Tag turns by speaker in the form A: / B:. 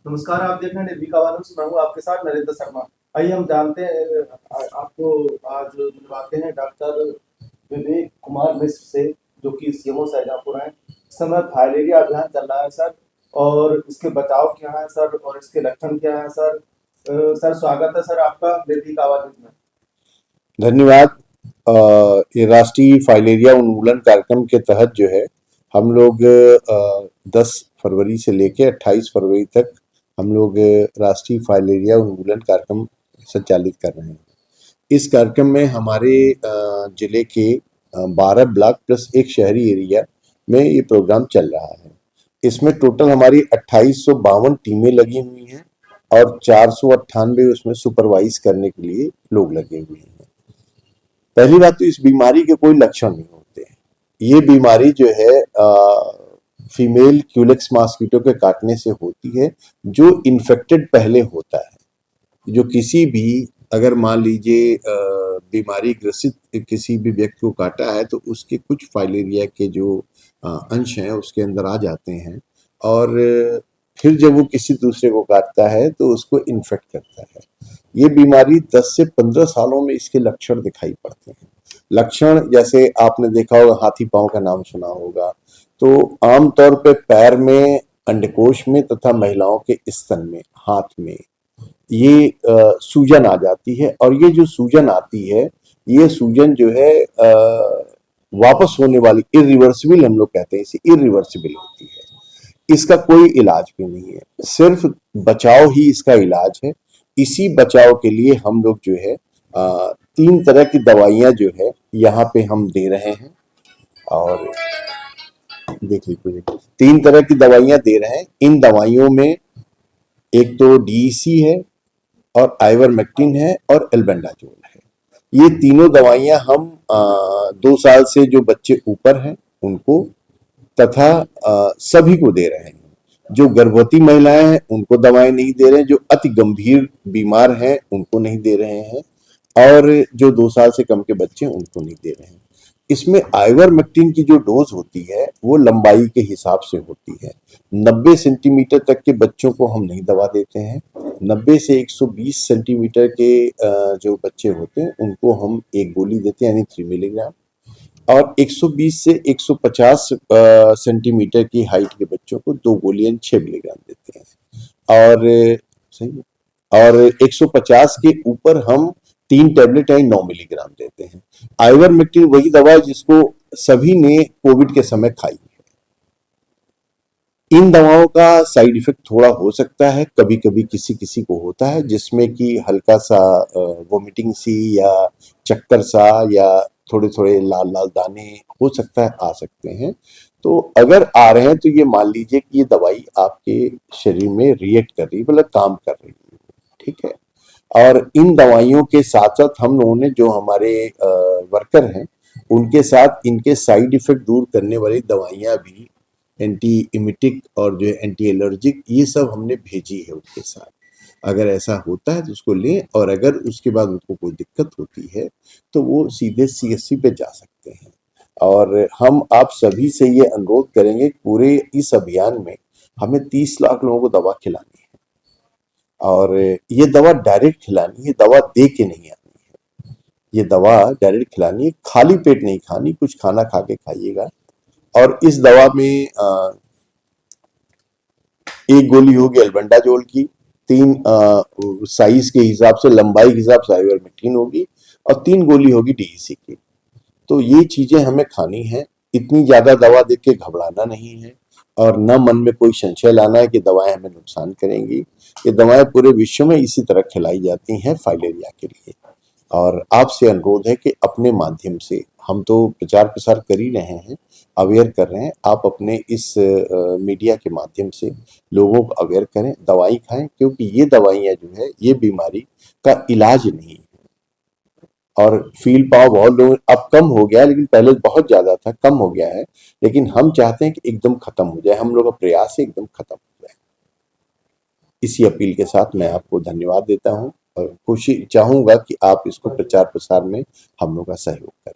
A: नमस्कार, आप देख रहे हैं निर्भीक आवाज़ न्यूज़। मैं हूँ आपके साथ नरेंद्र शर्मा। आइए हम जानते हैं आपको आज मिलवाते हैं डॉक्टर विवेक कुमार मिश्र से, जो कि सीएमओ शाहजहाँपुर हैं। इस समय फाइलेरिया अभियान चल रहा है सर, और इसके बचाव क्या है सर, और इसके लक्षण क्या है सर। सर स्वागत है सर आपका निर्भीक आवाज़ न्यूज़ में।
B: धन्यवाद। ये राष्ट्रीय फाइलेरिया उन्मूलन कार्यक्रम के तहत जो है हम लोग 10 फरवरी से लेकर 28 फरवरी तक हम लोग राष्ट्रीय फाइलेरिया उन्मूलन कार्यक्रम संचालित कर रहे हैं। इस कार्यक्रम में हमारे जिले के 12 ब्लॉक प्लस एक शहरी एरिया में ये प्रोग्राम चल रहा है। इसमें टोटल हमारी 2852 टीमें लगी हुई हैं और 498 उसमें सुपरवाइज करने के लिए लोग लगे हुए हैं। पहली बात तो इस बीमारी के कोई लक्षण नहीं होते। ये बीमारी जो है फीमेल क्यूलेक्स मॉस्किटो के काटने से होती है, जो इन्फेक्टेड पहले होता है। जो किसी भी अगर मान लीजिए बीमारी ग्रसित किसी भी व्यक्ति को काटा है तो उसके कुछ फाइलेरिया के जो अंश हैं उसके अंदर आ जाते हैं, और फिर जब वो किसी दूसरे को काटता है तो उसको इन्फेक्ट करता है। ये बीमारी 10 से 15 सालों में इसके लक्षण दिखाई पड़ते हैं। लक्षण जैसे आपने देखा होगा, हाथी पांव का नाम सुना होगा, तो आमतौर पे पैर में, अंडकोश में तथा महिलाओं के स्तन में, हाथ में ये सूजन आ जाती है। और ये जो सूजन आती है, ये सूजन जो है वापस होने वाली, इरिवर्सिबल हम लोग कहते हैं, इसे इरिवर्सिबल होती है। इसका कोई इलाज भी नहीं है, सिर्फ बचाव ही इसका इलाज है। इसी बचाव के लिए हम लोग जो है 3 तरह की दवाइयां जो है यहाँ पे हम दे रहे हैं। और देख लीजिए, 3 तरह की दवाइयां दे रहे हैं। इन दवाइयों में एक तो डीईसी है, और आइवरमेक्टिन है, और एल्बेंडाजोल है। ये तीनों दवाइयां हम 2 साल से जो बच्चे ऊपर हैं उनको तथा सभी को दे रहे हैं। जो गर्भवती महिलाएं हैं उनको दवाएं नहीं दे रहे हैं, जो अति गंभीर बीमार हैं उनको नहीं दे रहे हैं, और जो 2 साल से कम के बच्चे हैं उनको नहीं दे रहे हैं। इसमें आइवरमेक्टिन की जो डोज होती है वो लंबाई के हिसाब से होती है। 90 सेंटीमीटर तक के बच्चों को हम नहीं दवा देते हैं। 90 से 120 सेंटीमीटर के जो बच्चे होते हैं उनको हम एक गोली देते हैं, यानी 3 मिलीग्राम। और 120 से 150 सेंटीमीटर की हाइट के बच्चों को 2 गोलियां 6 मिलीग्राम देते हैं। और सही है, और 150 के ऊपर हम 3 टैबलेट यानी 9 मिलीग्राम देते हैं। आइवरमेक्टिन वही दवा है जिसको सभी ने कोविड के समय खाई है। इन दवाओं का साइड इफेक्ट थोड़ा हो सकता है, कभी कभी किसी किसी को होता है, जिसमें कि हल्का सा वोमिटिंग सी, या चक्कर सा, या थोड़े थोड़े लाल लाल दाने हो सकता है, आ सकते हैं। तो अगर आ रहे हैं तो ये मान लीजिए कि ये दवाई आपके शरीर में रिएक्ट कर रही है, मतलब काम कर रही है, ठीक है। और इन दवाइयों के साथ साथ हम लोगों ने जो हमारे वर्कर हैं उनके साथ इनके साइड इफेक्ट दूर करने वाली दवाइयां भी, एंटी इमिटिक और जो एंटी एलर्जिक, ये सब हमने भेजी है उनके साथ। अगर ऐसा होता है तो उसको लें, और अगर उसके बाद उनको कोई दिक्कत होती है तो वो सीधे सीएससी पे जा सकते हैं। और हम आप सभी से ये अनुरोध करेंगे, पूरे इस अभियान में हमें 30 लाख लोगों को दवा खिलानी है। और ये दवा डायरेक्ट खिलानी है, दवा दे के नहीं आनी है। ये दवा डायरेक्ट खिलानी है, खाली पेट नहीं खानी, कुछ खाना खा के खाइएगा। और इस दवा में एक गोली होगी एल्बेंडाजोल की, 3 साइज के हिसाब से, लंबाई के हिसाब से आइवरमेक्टिन होगी, और 3 गोली होगी डीईसी की। तो ये चीजें हमें खानी है। इतनी ज्यादा दवा देख के घबराना नहीं है, और न मन में कोई संशय लाना है कि दवाएं हमें नुकसान करेंगी। ये दवाएं पूरे विश्व में इसी तरह खिलाई जाती हैं फाइलेरिया के लिए। और आपसे अनुरोध है कि अपने माध्यम से, हम तो प्रचार प्रसार कर ही रहे हैं, अवेयर कर रहे हैं, आप अपने इस मीडिया के माध्यम से लोगों को अवेयर करें, दवाई खाएं, क्योंकि ये दवाइयां जो है ये बीमारी का इलाज नहीं है। और फील पाव बहुत लोग अब कम हो गया है, लेकिन पहले बहुत ज्यादा था, कम हो गया है। लेकिन हम चाहते हैं कि एकदम खत्म हो जाए, हम लोग का प्रयास है एकदम खत्म हो जाए। इसी अपील के साथ मैं आपको धन्यवाद देता हूं, और कोशिश चाहूंगा कि आप इसको प्रचार प्रसार में हम लोग का सहयोग करें।